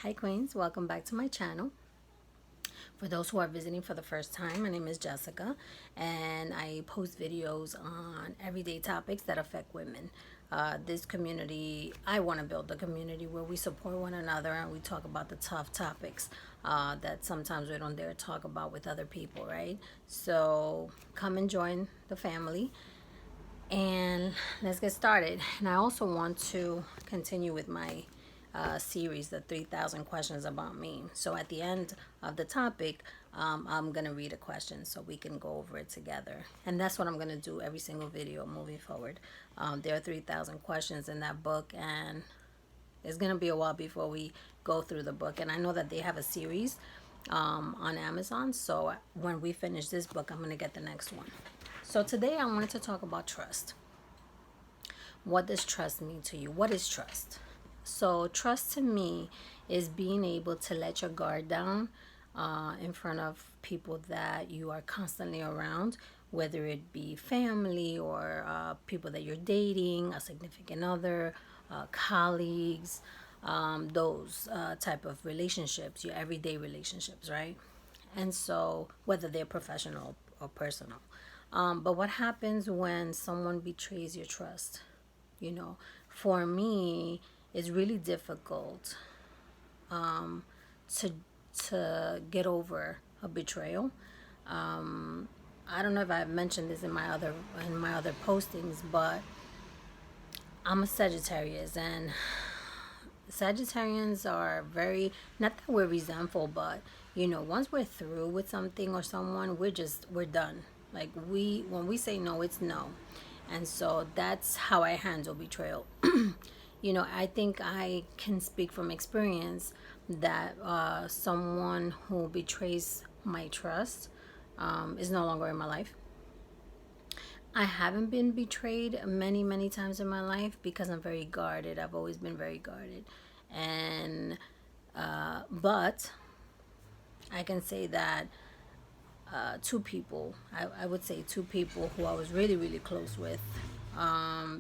Hi Queens, welcome back to my channel. For those who are visiting for the first time, my name is Jessica and I post videos on everyday topics that affect women. This community, I want to build a community where we support one another and we talk about the tough topics that sometimes we don't dare talk about with other people, right? So come and join the family and let's get started. And I also want to continue with my series, the 3,000 questions about me. So at the end of the topic, I'm going to read a question so we can go over it together. And that's what I'm going to do every single video moving forward. There are 3,000 questions in that book, and it's going to be a while before we go through the book. And I know that they have a series on Amazon. So when we finish this book, I'm going to get the next one. So today I wanted to talk about trust. What does trust mean to you? What is trust? So trust to me is being able to let your guard down in front of people that you are constantly around, whether it be family or people that you're dating, a significant other, colleagues, those type of relationships, your everyday relationships, right? And so whether they're professional or personal. But what happens when someone betrays your trust? You know, for me, it's really difficult to get over a betrayal. I don't know if I've mentioned this in my other postings, but I'm a Sagittarius, and Sagittarians are very, not that we're resentful, but once we're through with something or someone, we're done. Like when we say no, it's no. And so that's how I handle betrayal. I think I can speak from experience that someone who betrays my trust is no longer in my life. I haven't been betrayed many, many times in my life because I'm very guarded. I've always been very guarded. And, but I can say that two people, I would say two people who I was really, really close with,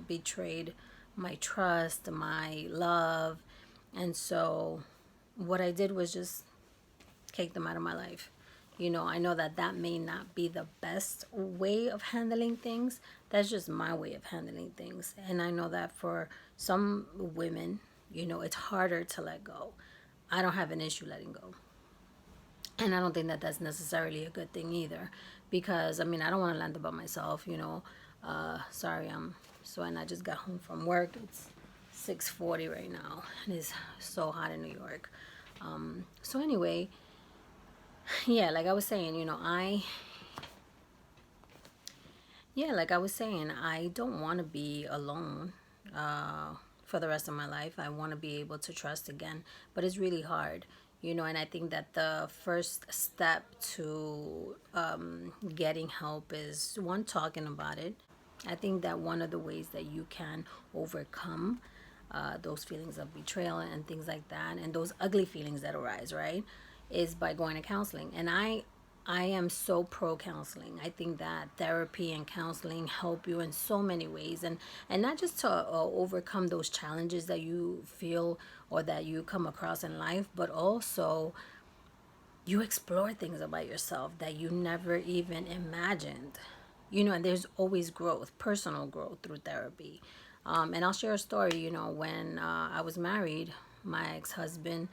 betrayed my trust, my love. And so what I did was just kick them out of my life. I know that that may not be the best way of handling things. That's just my way of handling things. And I know that for some women, it's harder to let go. I don't have an issue letting go. And I don't think that that's necessarily a good thing either. Because, I mean, I don't want to land by myself, Sorry, and I just got home from work. It's 6:40 right now. And it's so hot in New York. So anyway, yeah, like I was saying, I don't want to be alone for the rest of my life. I want to be able to trust again, but it's really hard, and I think that the first step to getting help is one, talking about it. I think that one of the ways that you can overcome those feelings of betrayal and things like that, and those ugly feelings that arise, right, is by going to counseling. And I am so pro counseling. I think that therapy and counseling help you in so many ways, and not just to overcome those challenges that you feel or that you come across in life, but also you explore things about yourself that you never even imagined. And there's always growth, personal growth through therapy. And I'll share a story. When I was married, my ex-husband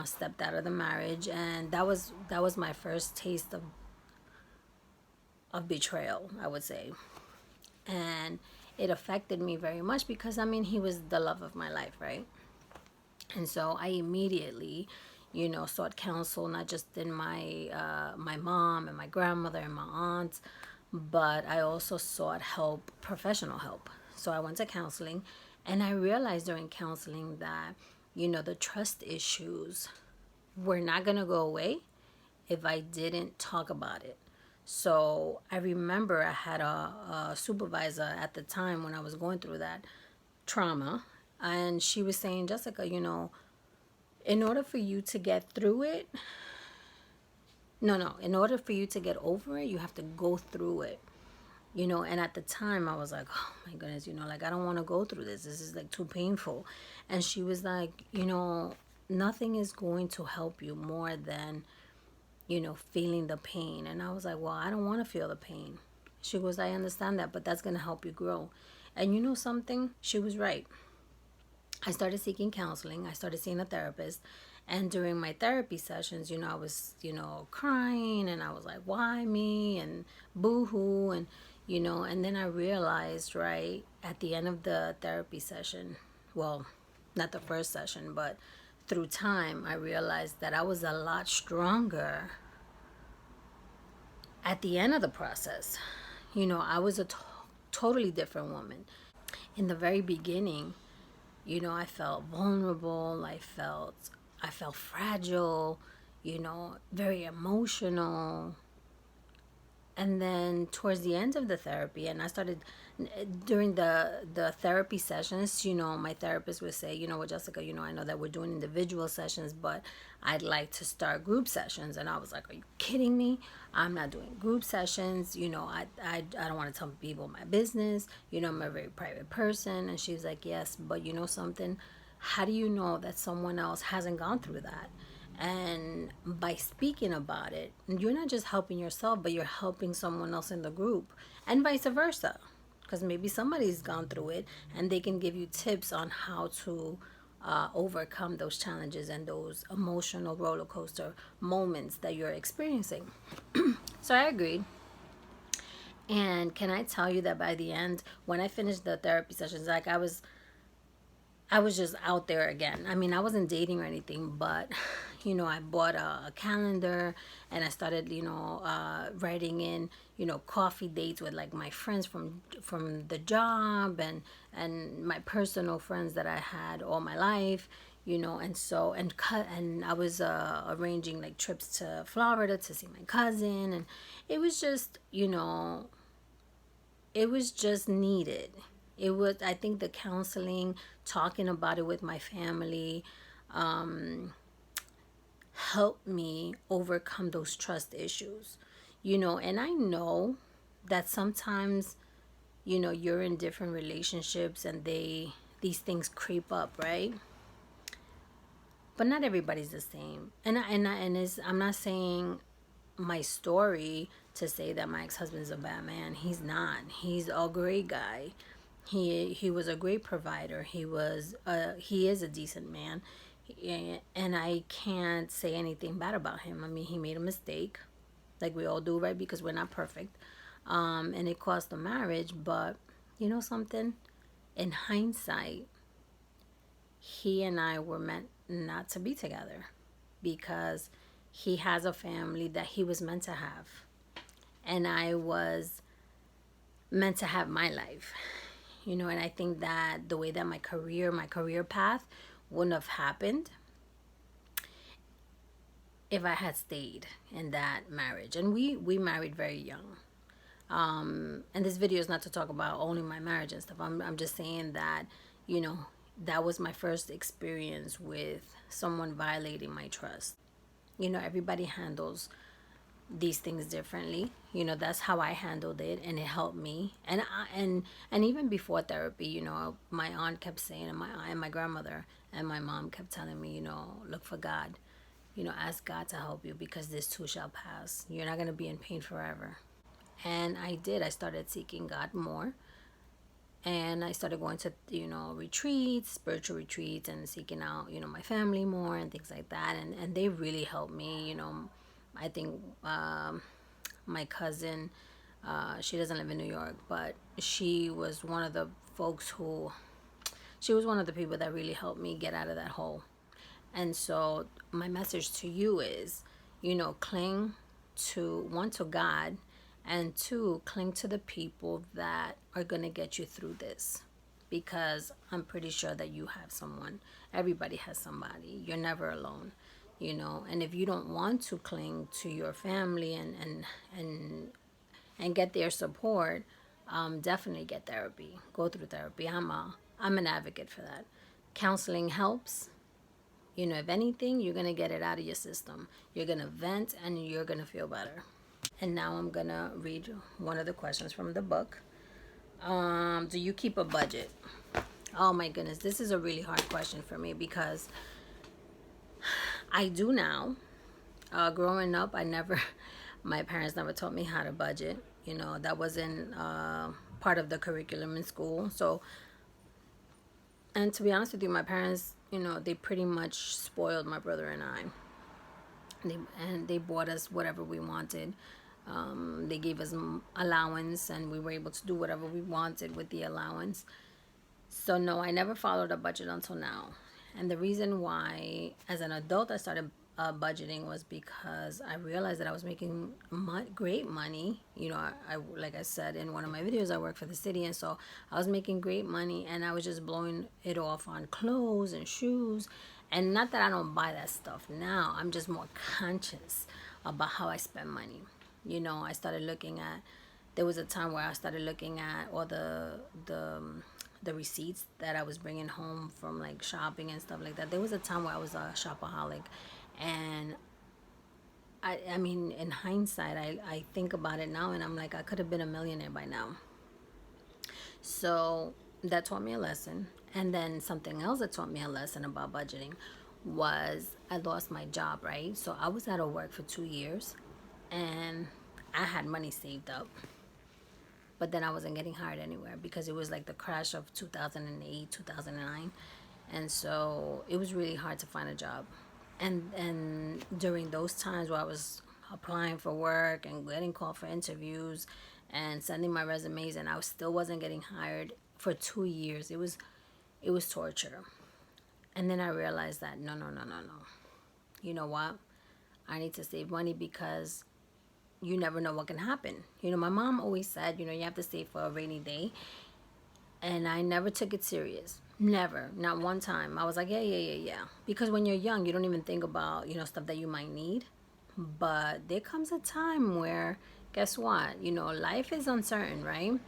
stepped out of the marriage, and that was my first taste of betrayal, I would say. And it affected me very much because, I mean, he was the love of my life, right? And so I immediately, sought counsel, not just in my mom and my grandmother and my aunts, but I also sought help, professional help. So I went to counseling, and I realized during counseling that, the trust issues were not going to go away if I didn't talk about it. So I remember I had a supervisor at the time when I was going through that trauma, and she was saying, Jessica, in order for you to get through it, no, in order for you to get over it, you have to go through it. And at the time I was like, oh my goodness, like I don't want to go through this. This is like too painful. And she was like, nothing is going to help you more than, feeling the pain. And I was like, well, I don't want to feel the pain. She goes, I understand that, but that's going to help you grow. And you know something? She was right. I started seeking counseling. I started seeing a therapist. And during my therapy sessions, I was, crying, and I was like, why me? And boo hoo. And then I realized, right, at the end of the therapy session, well, not the first session, but through time, I realized that I was a lot stronger at the end of the process. I was a totally different woman. In the very beginning, I felt vulnerable. I felt fragile, very emotional. And then towards the end of the therapy, and I started during the therapy sessions, my therapist would say, well, Jessica, I know that we're doing individual sessions, but I'd like to start group sessions. And I was like, are you kidding me? I'm not doing group sessions. I don't want to tell people my business. I'm a very private person. And she was like, yes, but you know something, how do you know that someone else hasn't gone through that? And by speaking about it, you're not just helping yourself, but you're helping someone else in the group, and vice versa. Because maybe somebody's gone through it and they can give you tips on how to overcome those challenges and those emotional roller coaster moments that you're experiencing. So I agreed. And can I tell you that by the end, when I finished the therapy sessions, like I was just out there again. I mean, I wasn't dating or anything, but I bought a calendar, and I started, writing in, coffee dates with like my friends from the job, and my personal friends that I had all my life, and I was arranging like trips to Florida to see my cousin, and it was just, it was just needed. It was, I think, the counseling, talking about it with my family, helped me overcome those trust issues. And I know that sometimes, you're in different relationships and these things creep up, right? But not everybody's the same. I'm not saying my story to say that my ex-husband is a bad man. He's not. He's a great guy. He was a great provider. He is a decent man. And I can't say anything bad about him. I mean, he made a mistake, like we all do, right? Because we're not perfect. And it cost the marriage, but you know something? In hindsight, he and I were meant not to be together, because he has a family that he was meant to have, and I was meant to have my life. And I think that the way that my career path wouldn't have happened if I had stayed in that marriage. And we married very young. And this video is not to talk about only my marriage and stuff. I'm just saying that, you know, that was my first experience with someone violating my trust. Everybody handles these things differently. That's how I handled it, and it helped me. And even before therapy, my aunt kept saying, and my grandmother and my mom kept telling me, look for God. Ask God to help you, because this too shall pass. You're not going to be in pain forever. And I did. I started seeking God more. And I started going to, retreats, spiritual retreats, and seeking out, my family more and things like that. And they really helped me. I think my cousin, she doesn't live in New York, but she was one of the folks she was one of the people that really helped me get out of that hole. And so my message to you is, cling to, one, to God, and two, cling to the people that are going to get you through this. Because I'm pretty sure that you have someone. Everybody has somebody. You're never alone. And if you don't want to cling to your family and get their support, definitely get therapy. Go through therapy. I'm an advocate for that. Counseling helps. If anything, you're going to get it out of your system. You're going to vent, and you're going to feel better. And now I'm going to read one of the questions from the book. Do you keep a budget? Oh my goodness, this is a really hard question for me, because I do now. Growing up, I never, my parents never taught me how to budget. You know, that wasn't part of the curriculum in school. So, and to be honest with you, my parents, you know, they pretty much spoiled my brother and I. They bought us whatever we wanted. They gave us allowance, and we were able to do whatever we wanted with the allowance. So no, I never followed a budget until now. And the reason why, as an adult, I started budgeting was because I realized that I was making great money. You know, like I said in one of my videos, I work for the city, and so I was making great money, and I was just blowing it off on clothes and shoes. And not that I don't buy that stuff now. I'm just more conscious about how I spend money. You know, I started looking at. There was a time where I started looking at all the receipts that I was bringing home from like shopping and stuff like that. There was a time where I was a shopaholic, and I mean, in hindsight, I think about it now, and I'm like, I could have been a millionaire by now. So that taught me a lesson. And then something else that taught me a lesson about budgeting was I lost my job, right? So I was out of work for 2 years, and I had money saved up, but then I wasn't getting hired anywhere because it was like the crash of 2008, 2009. And so it was really hard to find a job. And during those times where I was applying for work and getting called for interviews and sending my resumes, and I still wasn't getting hired for 2 years. It was torture. And then I realized that no, no, no, no, no. You know what? I need to save money because you never know what can happen. You know, my mom always said, you know, you have to save for a rainy day. And I never took it serious. Never. Not one time. I was like, yeah, yeah, yeah, yeah. Because when you're young, you don't even think about, you know, stuff that you might need. But there comes a time where, guess what? You know, life is uncertain, right?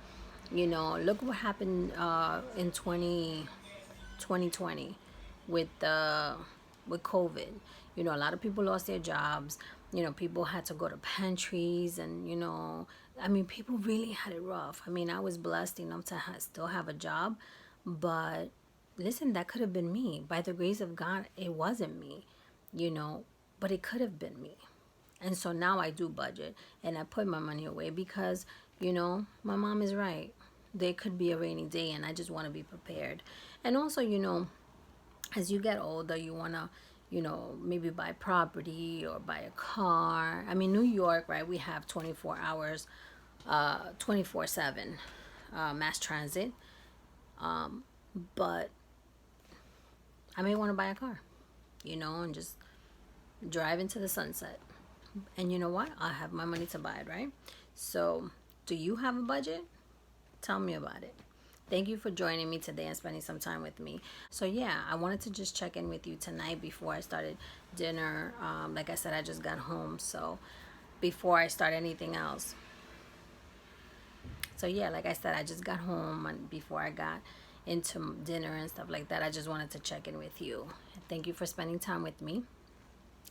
You know, look what happened in 2020 with with COVID. You know, a lot of people lost their jobs. You know, people had to go to pantries, and you know, I mean, people really had it rough. I mean, I was blessed enough to still have a job, but listen, that could have been me. By the grace of God, it wasn't me. You know, but it could have been me. And so now I do budget, and I put my money away because, you know, my mom is right. There could be a rainy day, and I just want to be prepared. And also, you know, as you get older, you want to, you know, maybe buy property or buy a car. I mean, New York, right? We have 24 hours, 24/7 mass transit. But I may want to buy a car, you know, and just drive into the sunset. And you know what? I have my money to buy it, right? So, do you have a budget? Tell me about it. Thank you for joining me today and spending some time with me. So yeah, I wanted to just check in with you tonight before I started dinner. Like I said, I just got home, so before I start anything else. So yeah, like I said, I just got home, and before I got into dinner and stuff like that, I just wanted to check in with you. Thank you for spending time with me,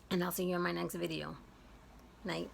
and I'll see you in my next video. Night.